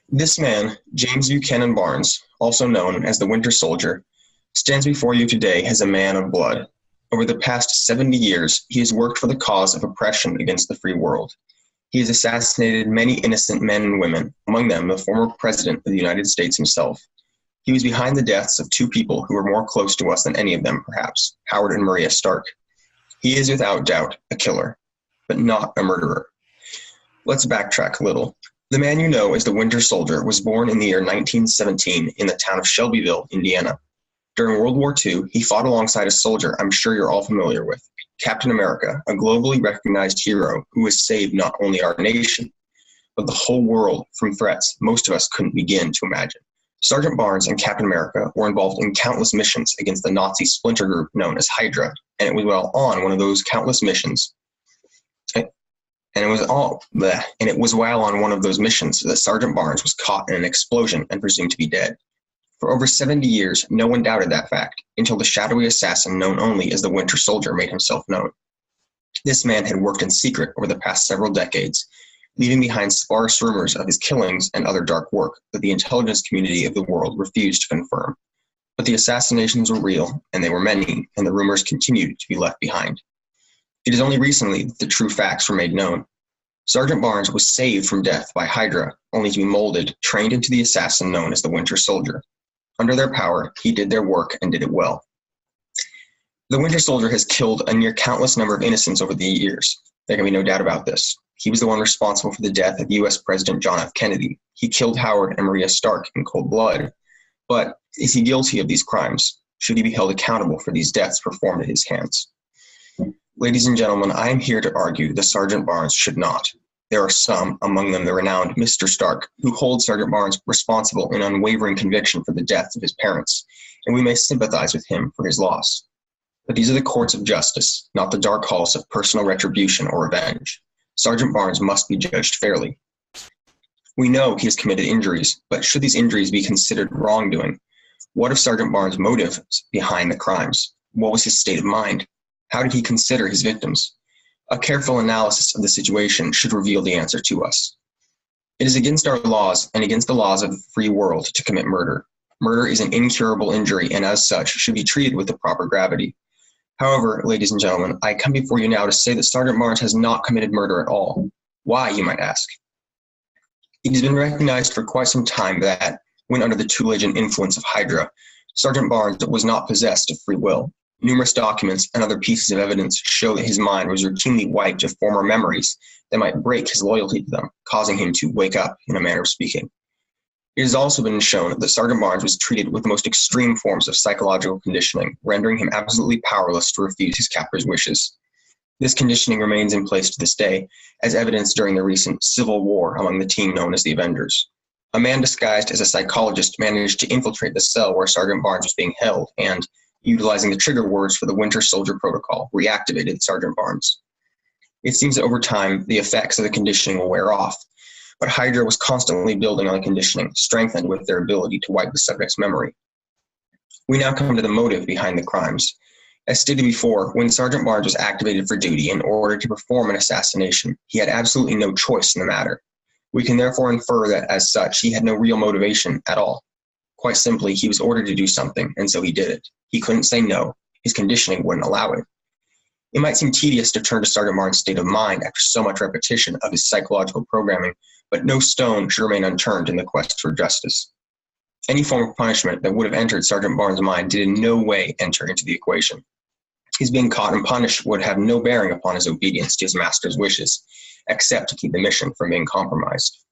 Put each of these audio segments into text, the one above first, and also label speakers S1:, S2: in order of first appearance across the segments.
S1: This man, James Buchanan Barnes, also known as the Winter Soldier, stands before you today as a man of blood. Over the past 70 years, he has worked for the cause of oppression against the free world. He has assassinated many innocent men and women, among them the former President of the United States himself. He was behind the deaths of two people who were more close to us than any of them, perhaps, Howard and Maria Stark. He is without doubt a killer, but not a murderer. Let's backtrack a little. The man you know as the Winter Soldier was born in the year 1917 in the town of Shelbyville, Indiana. During World War II, he fought alongside a soldier I'm sure you're all familiar with, Captain America, a globally recognized hero who has saved not only our nation, but the whole world from threats most of us couldn't begin to imagine. Sergeant Barnes and Captain America were involved in countless missions against the Nazi splinter group known as Hydra, and it was while on one of those countless missions that Sergeant Barnes was caught in an explosion and presumed to be dead. For over 70 years, no one doubted that fact, until the shadowy assassin known only as the Winter Soldier made himself known. This man had worked in secret over the past several decades, leaving behind sparse rumors of his killings and other dark work that the intelligence community of the world refused to confirm. But the assassinations were real, and they were many, and the rumors continued to be left behind. It is only recently that the true facts were made known. Sergeant Barnes was saved from death by Hydra, only to be molded, trained into the assassin known as the Winter Soldier. Under their power, he did their work and did it well. The Winter Soldier has killed a near countless number of innocents over the years. There can be no doubt about this. He was the one responsible for the death of U.S. President John F. Kennedy. He killed Howard and Maria Stark in cold blood. But is he guilty of these crimes? Should he be held accountable for these deaths performed at his hands? Ladies and gentlemen, I am here to argue that Sergeant Barnes should not. There are some, among them the renowned Mr. Stark, who hold Sergeant Barnes responsible in unwavering conviction for the deaths of his parents, and we may sympathize with him for his loss. But these are the courts of justice, not the dark halls of personal retribution or revenge. Sergeant Barnes must be judged fairly. We know he has committed injuries, but should these injuries be considered wrongdoing? What of Sergeant Barnes' motives behind the crimes? What was his state of mind? How did he consider his victims? A careful analysis of the situation should reveal the answer to us. It is against our laws and against the laws of the free world to commit murder. Murder is an incurable injury and as such should be treated with the proper gravity. However, ladies and gentlemen, I come before you now to say that Sergeant Barnes has not committed murder at all. Why, you might ask? It has been recognized for quite some time that, when under the tutelage and influence of Hydra, Sergeant Barnes was not possessed of free will. Numerous documents and other pieces of evidence show that his mind was routinely wiped of former memories that might break his loyalty to them, causing him to wake up, in a manner of speaking. It has also been shown that Sergeant Barnes was treated with the most extreme forms of psychological conditioning, rendering him absolutely powerless to refuse his captor's wishes. This conditioning remains in place to this day, as evidenced during the recent civil war among the team known as the Avengers. A man disguised as a psychologist managed to infiltrate the cell where Sergeant Barnes was being held and, utilizing the trigger words for the Winter Soldier protocol, reactivated Sergeant Barnes. It seems that over time, the effects of the conditioning will wear off, but Hydra was constantly building on the conditioning, strengthened with their ability to wipe the subject's memory. We now come to the motive behind the crimes. As stated before, when Sergeant Barnes was activated for duty in order to perform an assassination, he had absolutely no choice in the matter. We can therefore infer that, as such, he had no real motivation at all. Quite simply, he was ordered to do something, and so he did it. He couldn't say no. His conditioning wouldn't allow it. It might seem tedious to turn to Sergeant Barnes' state of mind after so much repetition of his psychological programming, but no stone should remain unturned in the quest for justice. Any form of punishment that would have entered Sergeant Barnes' mind did in no way enter into the equation. His being caught and punished would have no bearing upon his obedience to his master's wishes, except to keep the mission from being compromised.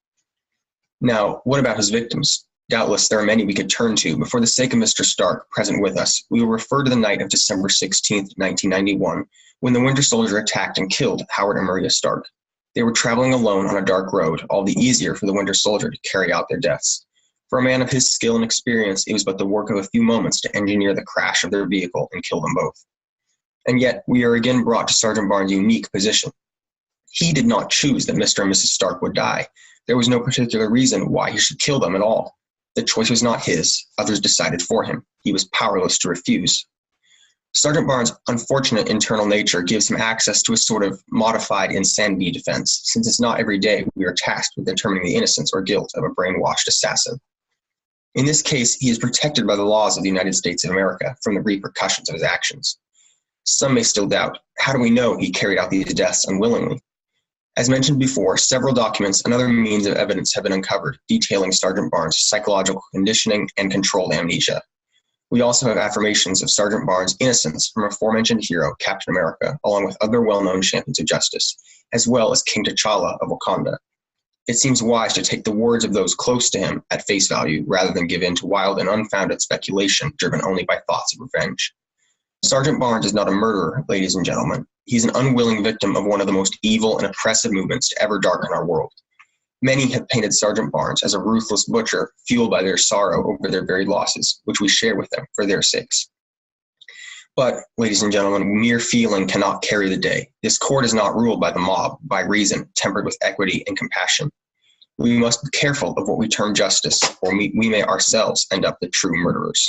S1: Now, what about his victims? Doubtless there are many we could turn to, but for the sake of Mr. Stark, present with us, we will refer to the night of December 16, 1991, when the Winter Soldier attacked and killed Howard and Maria Stark. They were traveling alone on a dark road, all the easier for the Winter Soldier to carry out their deaths. For a man of his skill and experience, it was but the work of a few moments to engineer the crash of their vehicle and kill them both. And yet, we are again brought to Sergeant Barnes' unique position. He did not choose that Mr. and Mrs. Stark would die. There was no particular reason why he should kill them at all. The choice was not his. Others decided for him. He was powerless to refuse. Sergeant Barnes' unfortunate internal nature gives him access to a sort of modified insanity defense, since it's not every day we are tasked with determining the innocence or guilt of a brainwashed assassin. In this case, he is protected by the laws of the United States of America from the repercussions of his actions. Some may still doubt, how do we know he carried out these deaths unwillingly? As mentioned before, several documents and other means of evidence have been uncovered detailing Sergeant Barnes' psychological conditioning and controlled amnesia. We also have affirmations of Sergeant Barnes' innocence from aforementioned hero, Captain America, along with other well-known champions of justice, as well as King T'Challa of Wakanda. It seems wise to take the words of those close to him at face value rather than give in to wild and unfounded speculation driven only by thoughts of revenge. Sergeant Barnes is not a murderer, ladies and gentlemen. He's an unwilling victim of one of the most evil and oppressive movements to ever darken our world. Many have painted Sergeant Barnes as a ruthless butcher, fueled by their sorrow over their very losses, which we share with them for their sakes. But, ladies and gentlemen, mere feeling cannot carry the day. This court is not ruled by the mob, by reason, tempered with equity and compassion. We must be careful of what we term justice, or we may ourselves end up the true murderers.